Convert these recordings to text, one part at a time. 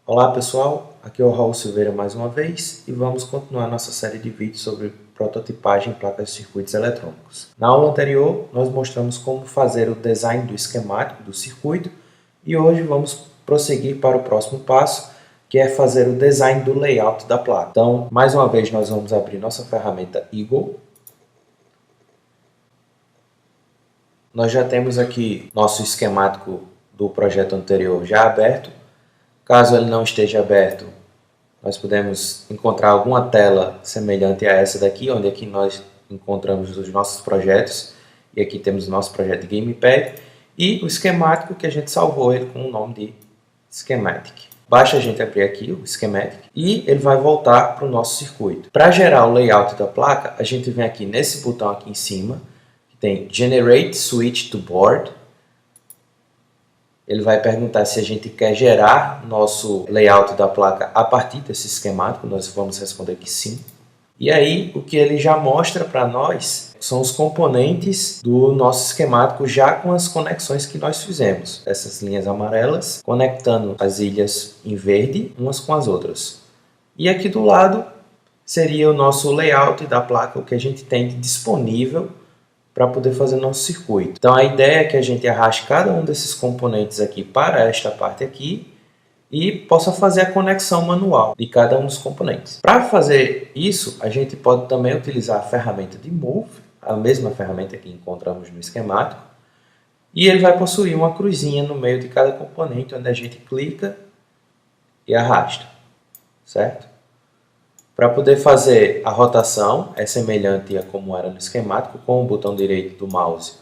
Olá pessoal, aqui é o Raul Silveira mais uma vez e vamos continuar nossa série de vídeos sobre prototipagem em placas de circuitos eletrônicos. Na aula anterior nós mostramos como fazer o design do esquemático do circuito e hoje vamos prosseguir para o próximo passo, que é fazer o design do layout da placa. Então, mais uma vez nós vamos abrir nossa ferramenta Eagle. Nós já temos aqui nosso esquemático do projeto anterior já aberto. Caso ele não esteja aberto, nós podemos encontrar alguma tela semelhante a essa daqui, onde aqui nós encontramos os nossos projetos. E aqui temos o nosso projeto de Gamepad e o esquemático que a gente salvou ele com o nome de Schematic. Basta a gente abrir aqui o Schematic e ele vai voltar para o nosso circuito. Para gerar o layout da placa, a gente vem aqui nesse botão aqui em cima, que tem Generate Switch to Board. Ele vai perguntar se a gente quer gerar nosso layout da placa a partir desse esquemático. Nós vamos responder que sim. E aí, o que ele já mostra para nós são os componentes do nosso esquemático já com as conexões que nós fizemos. Essas linhas amarelas conectando as ilhas em verde umas com as outras. E aqui do lado seria o nosso layout da placa, o que a gente tem disponível para poder fazer nosso circuito. Então a ideia é que a gente arraste cada um desses componentes aqui para esta parte aqui e possa fazer a conexão manual de cada um dos componentes. Para fazer isso, a gente pode também utilizar a ferramenta de Move, a mesma ferramenta que encontramos no esquemático, e ele vai possuir uma cruzinha no meio de cada componente, onde a gente clica e arrasta, certo? Para poder fazer a rotação, é semelhante a como era no esquemático, com o botão direito do mouse,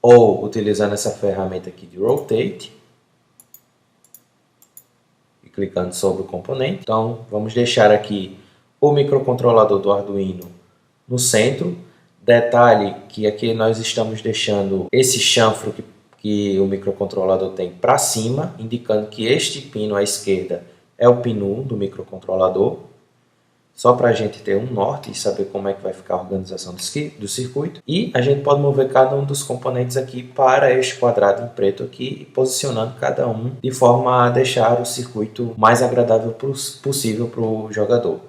ou utilizando essa ferramenta aqui de Rotate, e clicando sobre o componente. Então, vamos deixar aqui o microcontrolador do Arduino no centro. Detalhe que aqui nós estamos deixando esse chanfro que o microcontrolador tem para cima, indicando que este pino à esquerda é o pino 1 do microcontrolador. Só para a gente ter um norte e saber como é que vai ficar a organização do circuito. E a gente pode mover cada um dos componentes aqui para este quadrado em preto aqui, posicionando cada um de forma a deixar o circuito mais agradável possível para o jogador.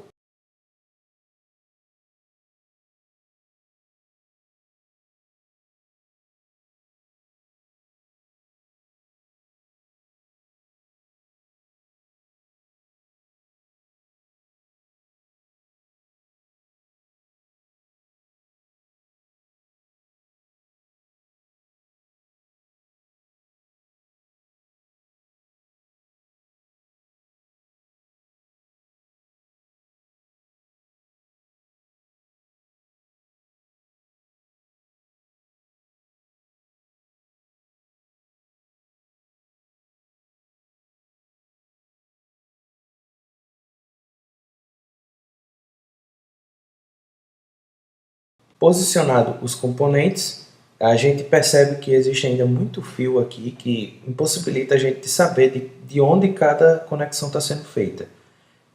Posicionado os componentes, a gente percebe que existe ainda muito fio aqui que impossibilita a gente de saber de onde cada conexão está sendo feita.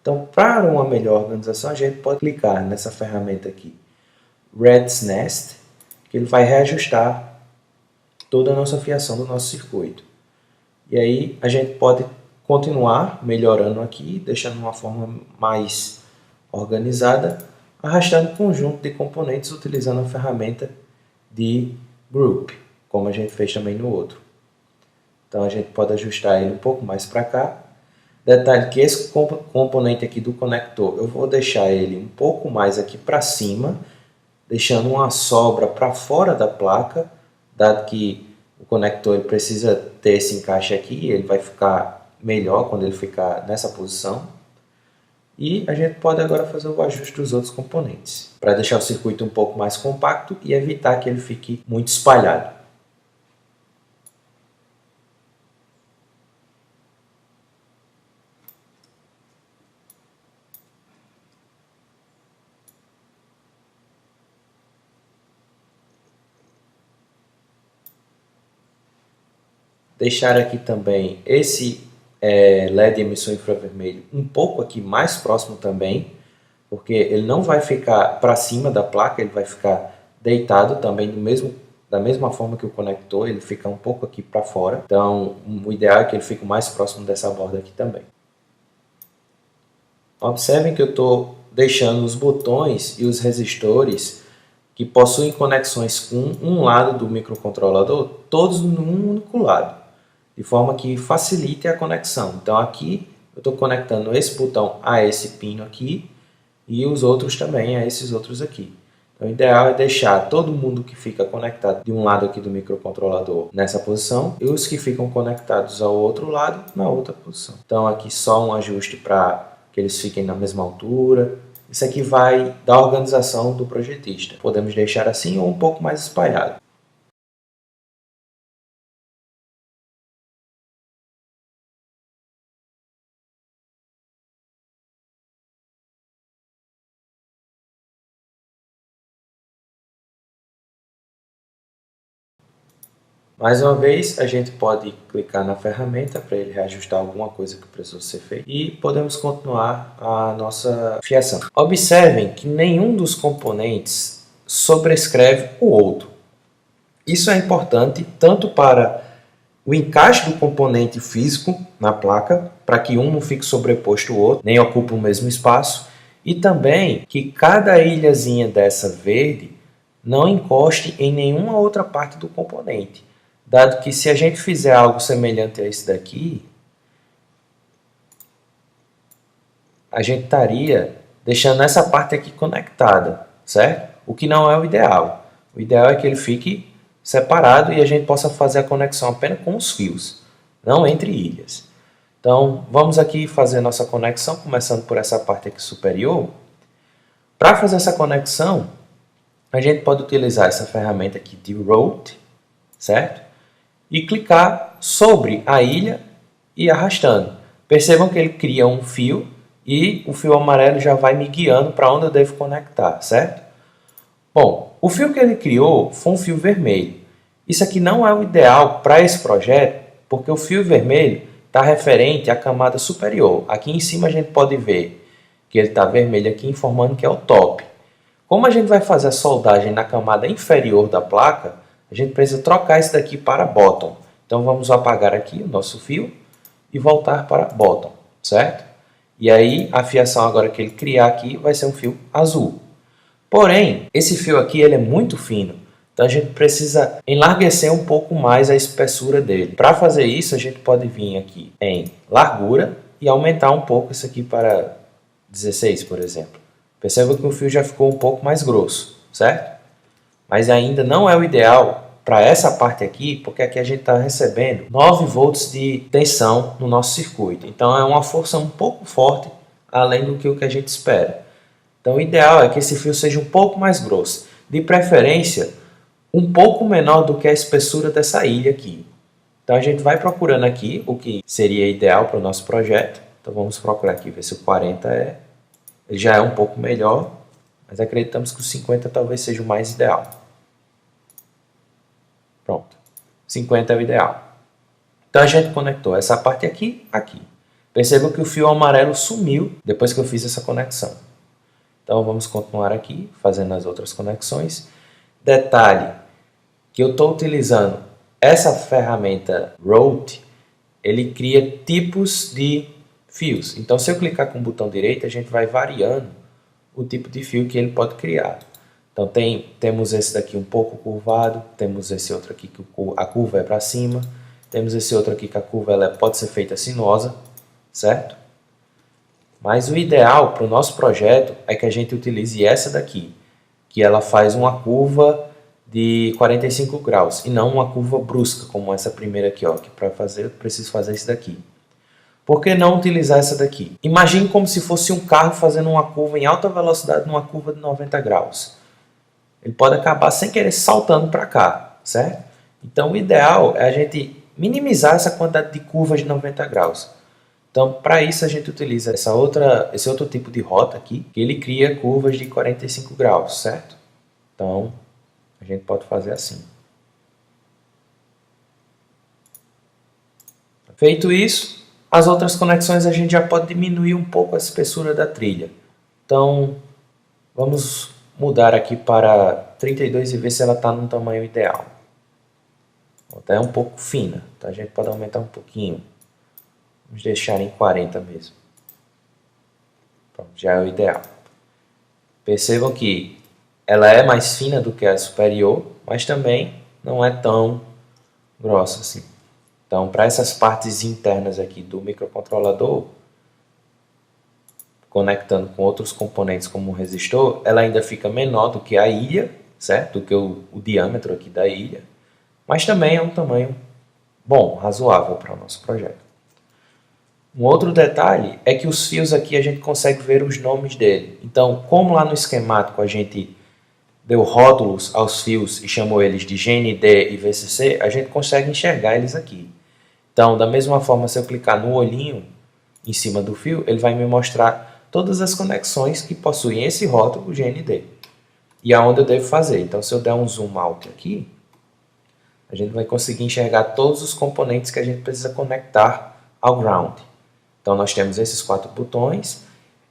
Então, para uma melhor organização, a gente pode clicar nessa ferramenta aqui, Rat's Nest, que ele vai reajustar toda a nossa fiação do nosso circuito. E aí a gente pode continuar melhorando aqui, deixando uma forma mais organizada, arrastando um conjunto de componentes utilizando a ferramenta de Group, como a gente fez também no outro. Então a gente pode ajustar ele um pouco mais para cá. Detalhe que esse componente aqui do conector, eu vou deixar ele um pouco mais aqui para cima, deixando uma sobra para fora da placa, dado que o conector ele precisa ter esse encaixe aqui, ele vai ficar melhor quando ele ficar nessa posição. E a gente pode agora fazer o ajuste dos outros componentes, para deixar o circuito um pouco mais compacto e evitar que ele fique muito espalhado. Deixar aqui também esse LED emissor infravermelho um pouco aqui mais próximo também, porque ele não vai ficar para cima da placa, ele vai ficar deitado também da mesma forma que o conector, ele fica um pouco aqui para fora. Então, o ideal é que ele fique mais próximo dessa borda aqui também. Observem que eu estou deixando os botões e os resistores que possuem conexões com um lado do microcontrolador, todos num único lado, de forma que facilite a conexão. Então aqui eu estou conectando esse botão a esse pino aqui e os outros também a esses outros aqui. Então, o ideal é deixar todo mundo que fica conectado de um lado aqui do microcontrolador nessa posição e os que ficam conectados ao outro lado na outra posição. Então aqui só um ajuste para que eles fiquem na mesma altura. Isso aqui vai da organização do projetista. Podemos deixar assim ou um pouco mais espalhado. Mais uma vez, a gente pode clicar na ferramenta para ele reajustar alguma coisa que precisou ser feita e podemos continuar a nossa fiação. Observem que nenhum dos componentes sobrescreve o outro. Isso é importante tanto para o encaixe do componente físico na placa, para que um não fique sobreposto ao outro, nem ocupe o mesmo espaço, e também que cada ilhazinha dessa verde não encoste em nenhuma outra parte do componente. Dado que se a gente fizer algo semelhante a esse daqui, a gente estaria deixando essa parte aqui conectada, certo? O que não é o ideal. O ideal é que ele fique separado e a gente possa fazer a conexão apenas com os fios, não entre ilhas. Então, vamos aqui fazer nossa conexão, começando por essa parte aqui superior. Para fazer essa conexão, a gente pode utilizar essa ferramenta aqui de Route, certo? E clicar sobre a ilha e arrastando. Percebam que ele cria um fio e o fio amarelo já vai me guiando para onde eu devo conectar, certo? Bom, o fio que ele criou foi um fio vermelho. Isso aqui não é o ideal para esse projeto, porque o fio vermelho está referente à camada superior. Aqui em cima a gente pode ver que ele está vermelho aqui, informando que é o top. Como a gente vai fazer a soldagem na camada inferior da placa, a gente precisa trocar esse daqui para bottom. Então vamos apagar aqui o nosso fio e voltar para bottom, certo? E aí a fiação agora que ele criar aqui vai ser um fio azul. Porém, esse fio aqui ele é muito fino, então a gente precisa enlarguecer um pouco mais a espessura dele. Para fazer isso, a gente pode vir aqui em largura e aumentar um pouco isso aqui para 16, por exemplo. Perceba que o fio já ficou um pouco mais grosso, certo? Mas ainda não é o ideal para essa parte aqui, porque aqui a gente está recebendo 9 volts de tensão no nosso circuito. Então é uma força um pouco forte, além do que o que a gente espera. Então o ideal é que esse fio seja um pouco mais grosso. De preferência, um pouco menor do que a espessura dessa ilha aqui. Então a gente vai procurando aqui o que seria ideal para o nosso projeto. Então vamos procurar aqui, ver se o 40 ele já é um pouco melhor, mas acreditamos que o 50 talvez seja o mais ideal. Pronto, 50 é o ideal. Então a gente conectou essa parte aqui, aqui. Percebam que o fio amarelo sumiu depois que eu fiz essa conexão. Então vamos continuar aqui, fazendo as outras conexões. Detalhe, que eu estou utilizando essa ferramenta Route, ele cria tipos de fios. Então se eu clicar com o botão direito, a gente vai variando o tipo de fio que ele pode criar. Então temos esse daqui um pouco curvado, temos esse outro aqui que a curva é para cima, temos esse outro aqui que a curva ela pode ser feita sinuosa, certo? Mas o ideal para o nosso projeto é que a gente utilize essa daqui, que ela faz uma curva de 45 graus e não uma curva brusca, como essa primeira aqui, ó, que para fazer eu preciso fazer isso daqui. Por que não utilizar essa daqui? Imagine como se fosse um carro fazendo uma curva em alta velocidade numa curva de 90 graus. Ele pode acabar sem querer saltando para cá, certo? Então o ideal é a gente minimizar essa quantidade de curvas de 90 graus. Então, para isso a gente utiliza esse outro tipo de rota aqui, que ele cria curvas de 45 graus, certo? Então, a gente pode fazer assim. Feito isso, as outras conexões a gente já pode diminuir um pouco a espessura da trilha. Então, vamos mudar aqui para 32 e ver se ela está no tamanho ideal. Até um pouco fina, então a gente pode aumentar um pouquinho. Vamos deixar em 40 mesmo. Pronto, já é o ideal. Percebam que ela é mais fina do que a superior, mas também não é tão grossa assim. Então, para essas partes internas aqui do microcontrolador, conectando com outros componentes como o resistor, ela ainda fica menor do que a ilha, certo? Do que o diâmetro aqui da ilha, mas também é um tamanho bom, razoável para o nosso projeto. Um outro detalhe é que os fios aqui a gente consegue ver os nomes dele. Então, como lá no esquemático a gente deu rótulos aos fios e chamou eles de GND e VCC, a gente consegue enxergar eles aqui. Então, da mesma forma, se eu clicar no olhinho em cima do fio, ele vai me mostrar todas as conexões que possuem esse rótulo GND e aonde eu devo fazer. Então, se eu der um zoom out aqui, a gente vai conseguir enxergar todos os componentes que a gente precisa conectar ao ground. Então, nós temos esses 4 botões,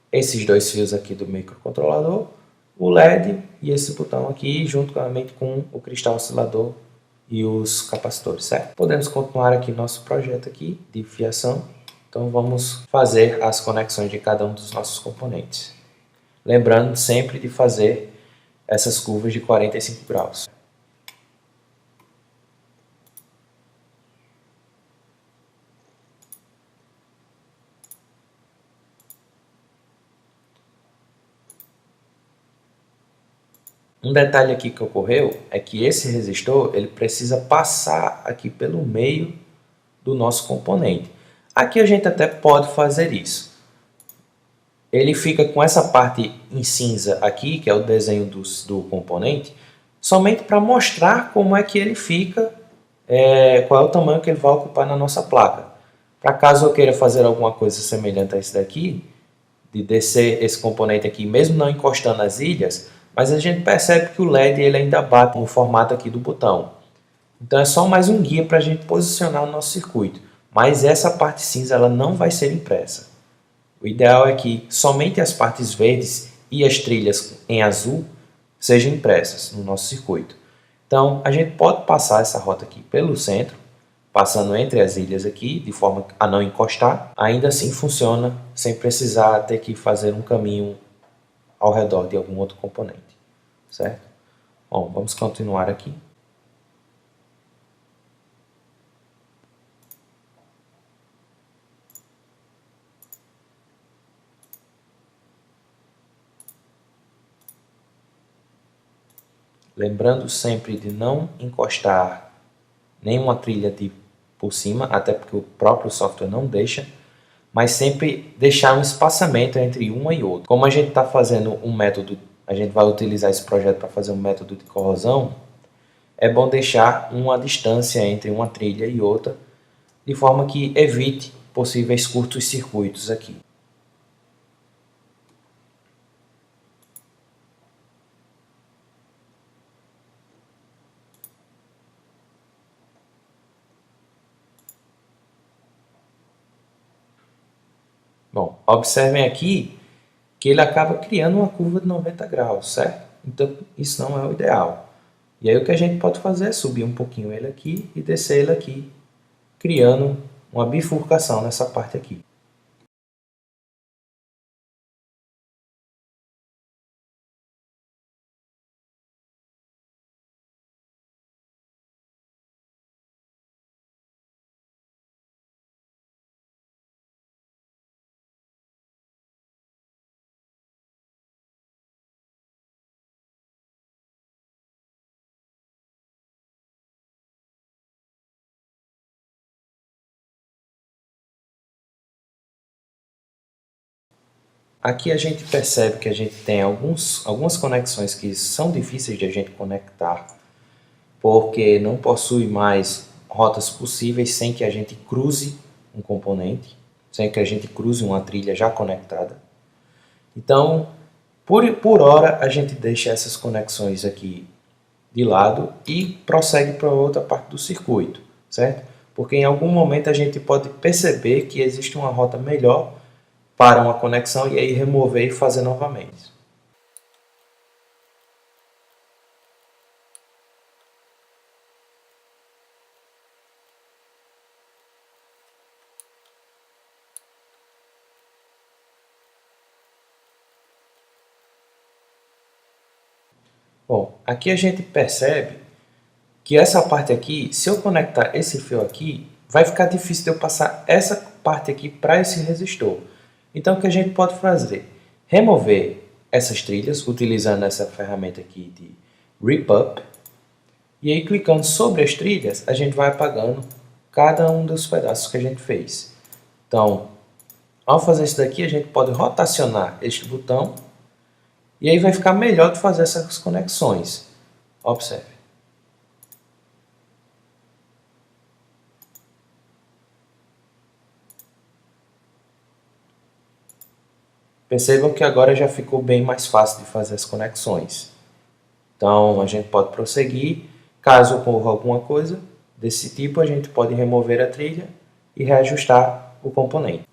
esses 2 fios aqui do microcontrolador, o LED e esse botão aqui, juntamente com o cristal oscilador e os capacitores, certo? Podemos continuar aqui nosso projeto aqui de fiação. Então, vamos fazer as conexões de cada um dos nossos componentes. Lembrando sempre de fazer essas curvas de 45 graus. Um detalhe aqui que ocorreu é que esse resistor ele precisa passar aqui pelo meio do nosso componente. Aqui a gente até pode fazer isso. Ele fica com essa parte em cinza aqui, que é o desenho do componente, somente para mostrar como é que ele fica, qual é o tamanho que ele vai ocupar na nossa placa. Para caso eu queira fazer alguma coisa semelhante a esse daqui, de descer esse componente aqui, mesmo não encostando nas ilhas, mas a gente percebe que o LED ele ainda bate no formato aqui do botão. Então é só mais um guia para a gente posicionar o nosso circuito. Mas essa parte cinza ela não vai ser impressa. O ideal é que somente as partes verdes e as trilhas em azul sejam impressas no nosso circuito. Então a gente pode passar essa rota aqui pelo centro, passando entre as ilhas aqui, de forma a não encostar. Ainda assim funciona sem precisar ter que fazer um caminho ao redor de algum outro componente, certo? Bom, vamos continuar aqui. Lembrando sempre de não encostar nenhuma trilha por cima, até porque o próprio software não deixa, mas sempre deixar um espaçamento entre uma e outra. Como a gente está fazendo um método, a gente vai utilizar esse projeto para fazer um método de corrosão, é bom deixar uma distância entre uma trilha e outra, de forma que evite possíveis curtos-circuitos aqui. Bom, observem aqui que ele acaba criando uma curva de 90 graus, certo? Então, isso não é o ideal. E aí o que a gente pode fazer é subir um pouquinho ele aqui e descer ele aqui, criando uma bifurcação nessa parte aqui. Aqui a gente percebe que a gente tem algumas conexões que são difíceis de a gente conectar, porque não possui mais rotas possíveis sem que a gente cruze um componente, sem que a gente cruze uma trilha já conectada. Então, por hora, a gente deixa essas conexões aqui de lado e prossegue para outra parte do circuito, certo? Porque em algum momento a gente pode perceber que existe uma rota melhor para uma conexão e aí remover e fazer novamente. Bom, aqui a gente percebe que essa parte aqui, se eu conectar esse fio aqui, vai ficar difícil de eu passar essa parte aqui para esse resistor. Então o que a gente pode fazer? Remover essas trilhas utilizando essa ferramenta aqui de Rip Up. E aí clicando sobre as trilhas, a gente vai apagando cada um dos pedaços que a gente fez. Então, ao fazer isso daqui, a gente pode rotacionar este botão e aí vai ficar melhor de fazer essas conexões. Observe. Percebam que agora já ficou bem mais fácil de fazer as conexões. Então, a gente pode prosseguir. Caso ocorra alguma coisa desse tipo, a gente pode remover a trilha e reajustar o componente.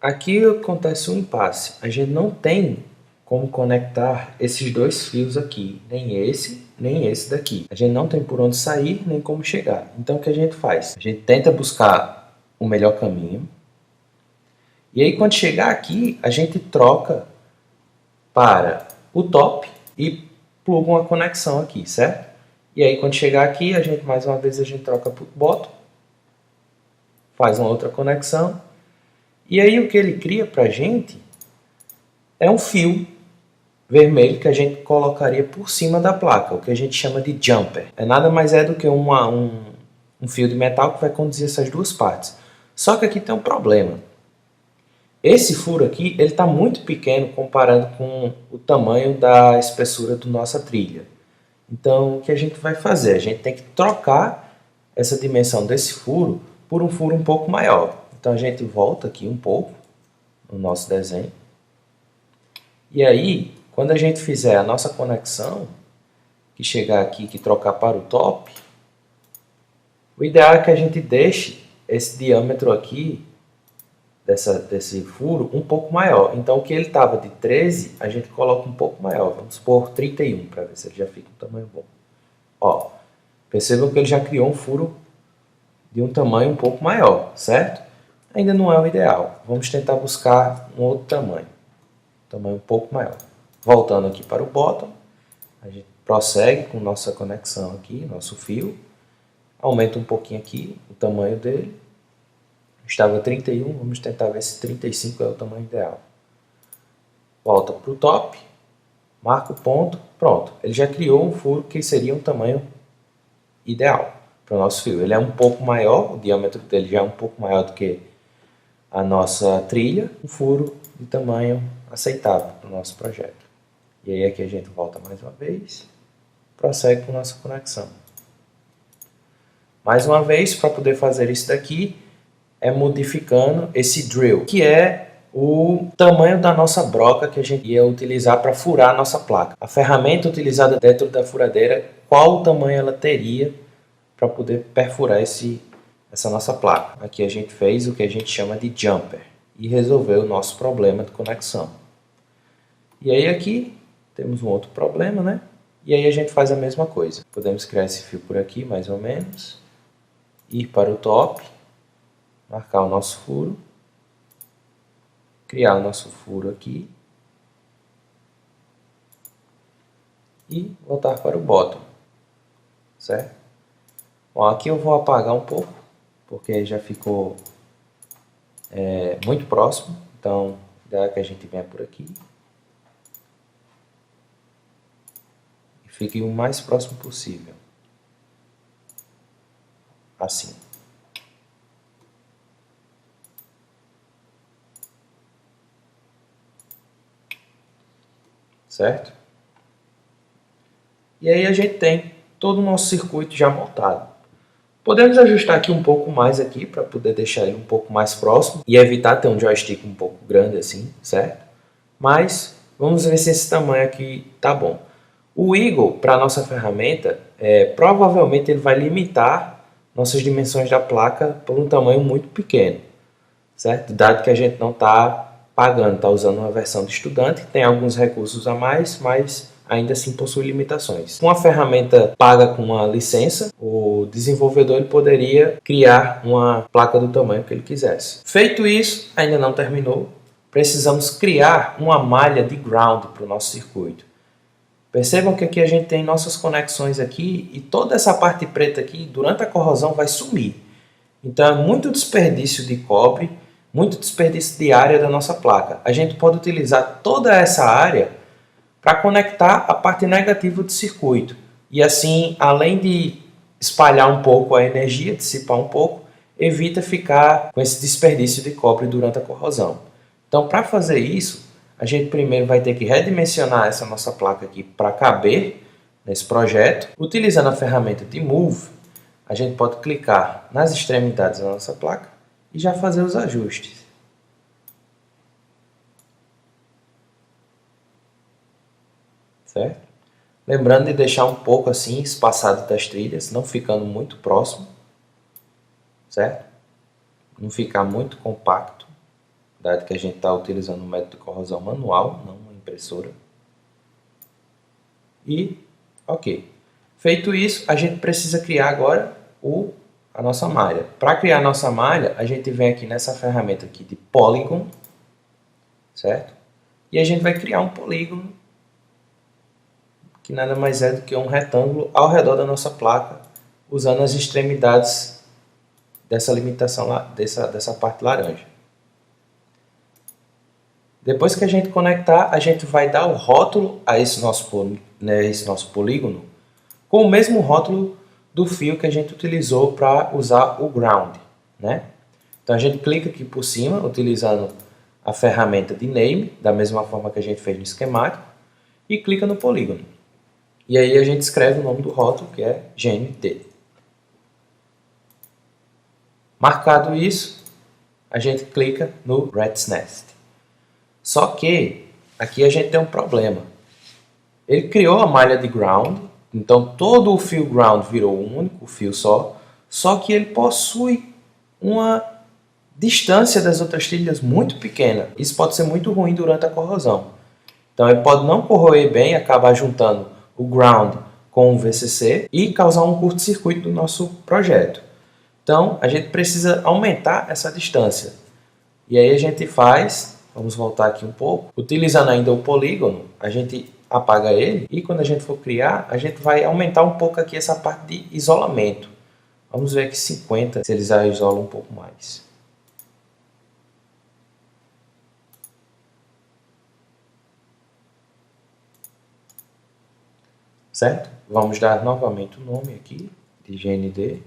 Aqui acontece um impasse. A gente não tem como conectar esses dois fios aqui, nem esse daqui. A gente não tem por onde sair, nem como chegar. Então o que a gente faz? A gente tenta buscar o melhor caminho. E aí quando chegar aqui, a gente troca para o top e pluga uma conexão aqui, certo? E aí quando chegar aqui, a gente mais uma vez a gente troca para o bottom, faz uma outra conexão. E aí o que ele cria para a gente é um fio vermelho que a gente colocaria por cima da placa, o que a gente chama de jumper. É nada mais do que um fio de metal que vai conduzir essas duas partes. Só que aqui tem um problema. Esse furo aqui ele está muito pequeno comparado com o tamanho da espessura da nossa trilha. Então o que a gente vai fazer? A gente tem que trocar essa dimensão desse furo por um furo um pouco maior. Então a gente volta aqui um pouco no nosso desenho. E aí, quando a gente fizer a nossa conexão, que chegar aqui, que trocar para o top, o ideal é que a gente deixe esse diâmetro aqui, desse furo, um pouco maior. Então, o que ele estava de 13, a gente coloca um pouco maior. Vamos supor 31, para ver se ele já fica um tamanho bom. Ó, percebam que ele já criou um furo de um tamanho um pouco maior, certo? Ainda não é o ideal. Vamos tentar buscar um outro tamanho um pouco maior. Voltando aqui para o bottom, a gente prossegue com nossa conexão aqui, nosso fio. Aumenta um pouquinho aqui o tamanho dele. Estava 31, vamos tentar ver se 35 é o tamanho ideal. Volta para o top, marca o ponto, pronto. Ele já criou um furo que seria um tamanho ideal para o nosso fio. Ele é um pouco maior, o diâmetro dele já é um pouco maior do que a nossa trilha, um furo de tamanho aceitável para o nosso projeto. E aí aqui a gente volta mais uma vez, prossegue com nossa conexão. Mais uma vez, para poder fazer isso daqui, é modificando esse drill, que é o tamanho da nossa broca que a gente ia utilizar para furar a nossa placa. A ferramenta utilizada dentro da furadeira, qual o tamanho ela teria para poder perfurar essa nossa placa. Aqui a gente fez o que a gente chama de jumper e resolveu o nosso problema de conexão. E aí aqui temos um outro problema, né? E aí a gente faz a mesma coisa. Podemos criar esse fio por aqui, mais ou menos, ir para o top, marcar o nosso furo, criar o nosso furo aqui e voltar para o bottom, certo? Bom, aqui eu vou apagar um pouco, porque já ficou muito próximo, então dá que a gente venha por aqui e fique o mais próximo possível, assim. Certo? E aí a gente tem todo o nosso circuito já montado. Podemos ajustar aqui um pouco mais aqui para poder deixar ele um pouco mais próximo e evitar ter um joystick um pouco grande assim, certo? Mas vamos ver se esse tamanho aqui tá bom. O Eagle, para a nossa ferramenta, provavelmente ele vai limitar nossas dimensões da placa por um tamanho muito pequeno, certo? Dado que a gente não está pagando, está usando uma versão de estudante, que tem alguns recursos a mais, mas ainda assim possui limitações. Com a ferramenta paga com uma licença, o desenvolvedor ele poderia criar uma placa do tamanho que ele quisesse. Feito isso, ainda não terminou, precisamos criar uma malha de ground para o nosso circuito. Percebam que aqui a gente tem nossas conexões aqui e toda essa parte preta aqui, durante a corrosão, vai sumir. Então é muito desperdício de cobre, muito desperdício de área da nossa placa. A gente pode utilizar toda essa área para conectar a parte negativa do circuito. E assim, além de espalhar um pouco a energia, dissipar um pouco, evita ficar com esse desperdício de cobre durante a corrosão. Então, para fazer isso, a gente primeiro vai ter que redimensionar essa nossa placa aqui para caber nesse projeto. Utilizando a ferramenta de Move, a gente pode clicar nas extremidades da nossa placa e já fazer os ajustes. Certo? Lembrando de deixar um pouco assim espaçado das trilhas, não ficando muito próximo, certo? Não ficar muito compacto, dado que a gente está utilizando um método de corrosão manual, não uma impressora. E, ok. Feito isso, a gente precisa criar agora a nossa malha. Para criar a nossa malha, a gente vem aqui nessa ferramenta aqui de Polygon, certo? E a gente vai criar um polígono que nada mais é do que um retângulo ao redor da nossa placa, usando as extremidades dessa limitação dessa parte laranja. Depois que a gente conectar, a gente vai dar o rótulo a esse nosso polígono com o mesmo rótulo do fio que a gente utilizou para usar o ground, né? Então a gente clica aqui por cima, utilizando a ferramenta de name, da mesma forma que a gente fez no esquemático, e clica no polígono. E aí a gente escreve o nome do rótulo, que é GND. Marcado isso, a gente clica no Rat's Nest. Só que aqui a gente tem um problema. Ele criou a malha de ground, então todo o fio ground virou um único fio só que ele possui uma distância das outras trilhas muito pequena. Isso pode ser muito ruim durante a corrosão. Então ele pode não corroer bem, acabar juntando o ground com o VCC e causar um curto-circuito do nosso projeto. Então a gente precisa aumentar essa distância. E aí a gente faz, vamos voltar aqui um pouco, utilizando ainda o polígono, a gente apaga ele e quando a gente for criar, a gente vai aumentar um pouco aqui essa parte de isolamento. Vamos ver aqui 50, se eles isolam um pouco mais. Certo? Vamos dar novamente o nome aqui de GND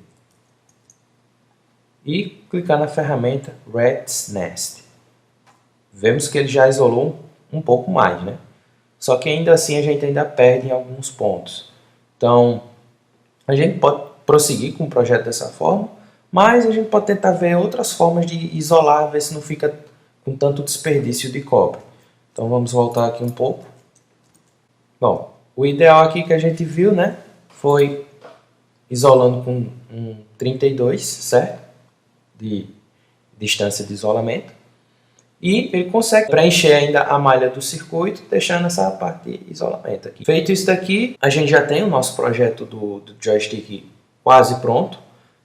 e clicar na ferramenta Rat's Nest. Vemos que ele já isolou um pouco mais, né? Só que ainda assim a gente ainda perde em alguns pontos. Então, a gente pode prosseguir com o projeto dessa forma, mas a gente pode tentar ver outras formas de isolar, ver se não fica com tanto desperdício de cobre. Então vamos voltar aqui um pouco. Bom, o ideal aqui que a gente viu, né, foi isolando com um 32, certo? De distância de isolamento. E ele consegue preencher ainda a malha do circuito, deixando essa parte de isolamento aqui. Feito isso daqui, a gente já tem o nosso projeto do joystick quase pronto,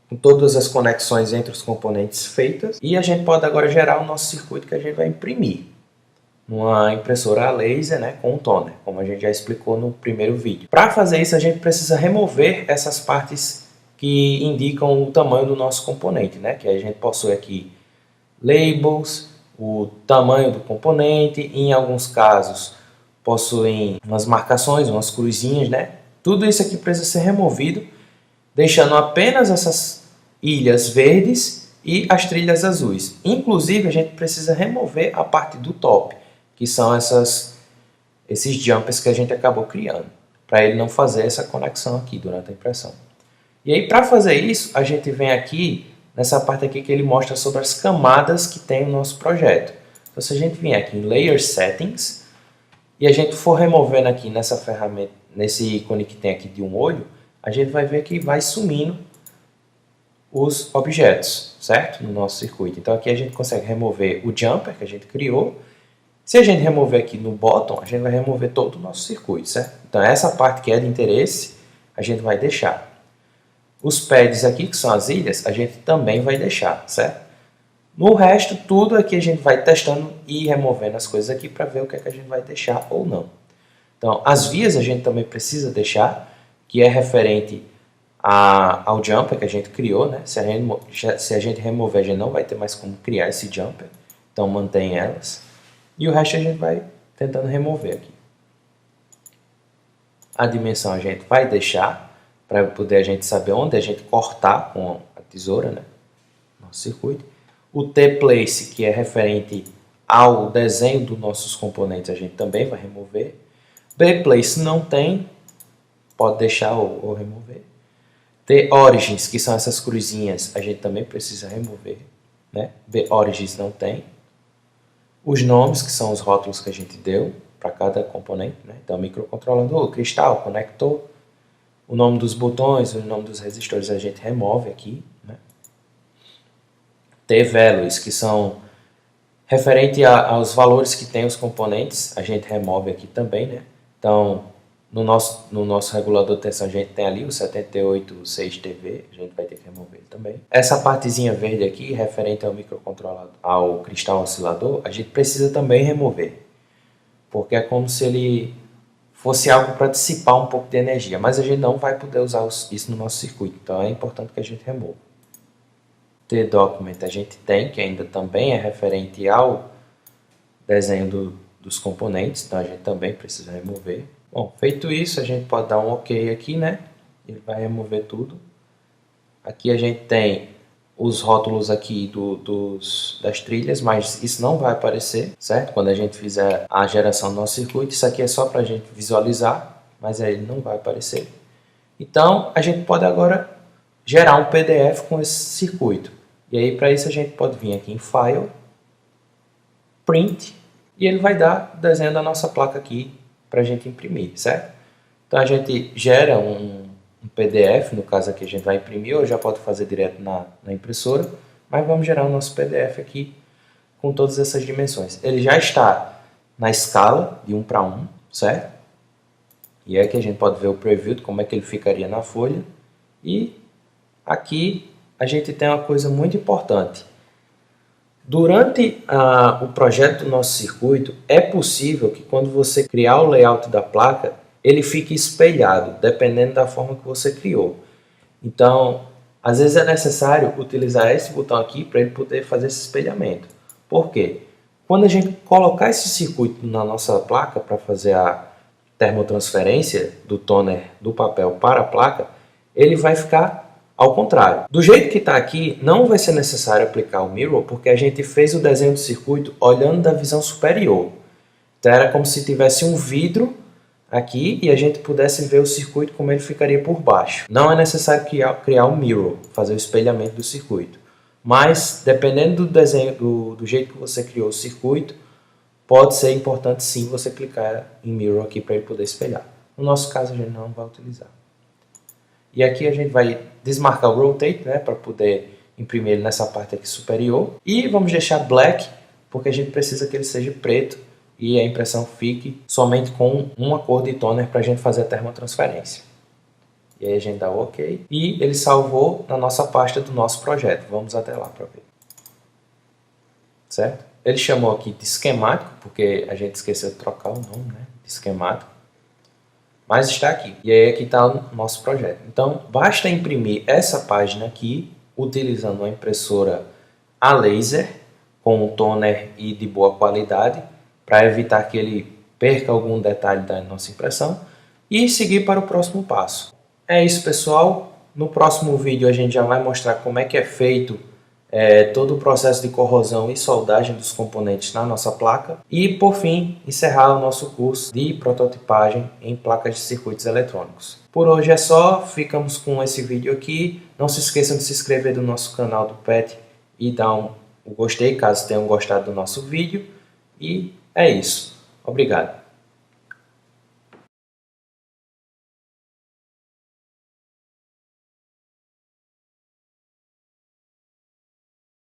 com todas as conexões entre os componentes feitas. E a gente pode agora gerar o nosso circuito que a gente vai imprimir numa impressora a laser, né, com um toner, como a gente já explicou no primeiro vídeo. Para fazer isso, a gente precisa remover essas partes que indicam o tamanho do nosso componente, né, que a gente possui aqui labels, o tamanho do componente, em alguns casos possuem umas marcações, umas cruzinhas, né? Tudo isso aqui precisa ser removido, deixando apenas essas ilhas verdes e as trilhas azuis. Inclusive, a gente precisa remover a parte do top, que são esses jumpers que a gente acabou criando, para ele não fazer essa conexão aqui durante a impressão. E aí, para fazer isso, a gente vem aqui nessa parte aqui que ele mostra sobre as camadas que tem o nosso projeto. Então, se a gente vier aqui em Layer Settings e a gente for removendo aqui nessa ferramenta, nesse ícone que tem aqui de um olho, a gente vai ver que vai sumindo os objetos, certo? No nosso circuito. Então, aqui a gente consegue remover o jumper que a gente criou. Se a gente remover aqui no bottom, a gente vai remover todo o nosso circuito, certo? Então, essa parte que é de interesse, a gente vai deixar. Os pads aqui, que são as ilhas, a gente também vai deixar, certo? No resto, tudo aqui a gente vai testando e removendo as coisas aqui para ver o que é que a gente vai deixar ou não. Então, as vias a gente também precisa deixar, que é referente ao jumper que a gente criou, né? Se a gente remover, a gente não vai ter mais como criar esse jumper. Então, mantém elas. E o resto a gente vai tentando remover aqui. A dimensão a gente vai deixar, para poder a gente saber onde a gente cortar com a tesoura, né? Nosso circuito. O T-Place, que é referente ao desenho dos nossos componentes, a gente também vai remover. B-Place não tem, pode deixar ou remover. T-Origins, que são essas cruzinhas, a gente também precisa remover, né? B-Origins não tem. Os nomes, que são os rótulos que a gente deu para cada componente, né? Então, microcontrolador, cristal, conector. O nome dos botões, o nome dos resistores a gente remove aqui, né? T-Values, que são referente aos valores que tem os componentes, a gente remove aqui também, né? Então, no nosso regulador de tensão a gente tem ali o 786TV, a gente vai ter que remover ele também. Essa partezinha verde aqui, referente ao microcontrolador, ao cristal oscilador, a gente precisa também remover, porque é como se ele fosse algo para dissipar um pouco de energia, mas a gente não vai poder usar isso no nosso circuito, então é importante que a gente remova. T-Document a gente tem, que ainda também é referente ao desenho dos componentes, então a gente também precisa remover. Bom, feito isso, a gente pode dar um OK aqui, né? Ele vai remover tudo. Aqui a gente tem os rótulos aqui das trilhas, mas isso não vai aparecer, certo? Quando a gente fizer a geração do nosso circuito, isso aqui é só para a gente visualizar, mas aí ele não vai aparecer. Então, a gente pode agora gerar um PDF com esse circuito. E aí, para isso, a gente pode vir aqui em File, Print, e ele vai dar o desenho da nossa placa aqui para a gente imprimir, certo? Então, a gente gera um PDF, no caso aqui a gente vai imprimir, ou já pode fazer direto na impressora, mas vamos gerar o nosso PDF aqui com todas essas dimensões. Ele já está na escala de 1 para 1, certo? E é que a gente pode ver o preview de como é que ele ficaria na folha. E aqui a gente tem uma coisa muito importante. Durante o projeto do nosso circuito, é possível que quando você criar o layout da placa, ele fique espelhado, dependendo da forma que você criou. Então, às vezes é necessário utilizar esse botão aqui para ele poder fazer esse espelhamento. Por quê? Quando a gente colocar esse circuito na nossa placa para fazer a termotransferência do toner do papel para a placa, ele vai ficar ao contrário. Do jeito que está aqui, não vai ser necessário aplicar o mirror, porque a gente fez o desenho do circuito olhando da visão superior. Então era como se tivesse um vidro aqui e a gente pudesse ver o circuito como ele ficaria por baixo. Não é necessário criar um mirror, fazer o espelhamento do circuito. Mas, dependendo do desenho, do jeito que você criou o circuito, pode ser importante sim você clicar em mirror aqui para ele poder espelhar. No nosso caso, a gente não vai utilizar. E aqui a gente vai desmarcar o rotate, né, para poder imprimir ele nessa parte aqui superior. E vamos deixar black, porque a gente precisa que ele seja preto e a impressão fique somente com uma cor de toner para a gente fazer a termotransferência. E aí a gente dá o OK. E ele salvou na nossa pasta do nosso projeto. Vamos até lá para ver. Certo? Ele chamou aqui de esquemático, porque a gente esqueceu de trocar o nome, né, de esquemático. Mas está aqui. E aí aqui está o nosso projeto. Então, basta imprimir essa página aqui, utilizando uma impressora a laser, com um toner e de boa qualidade, para evitar que ele perca algum detalhe da nossa impressão, e seguir para o próximo passo. É isso, pessoal. No próximo vídeo a gente já vai mostrar como é que é feito todo o processo de corrosão e soldagem dos componentes na nossa placa. E, por fim, encerrar o nosso curso de prototipagem em placas de circuitos eletrônicos. Por hoje é só, ficamos com esse vídeo aqui. Não se esqueçam de se inscrever no nosso canal do PET e dar o gostei, caso tenham gostado do nosso vídeo. E é isso. Obrigado.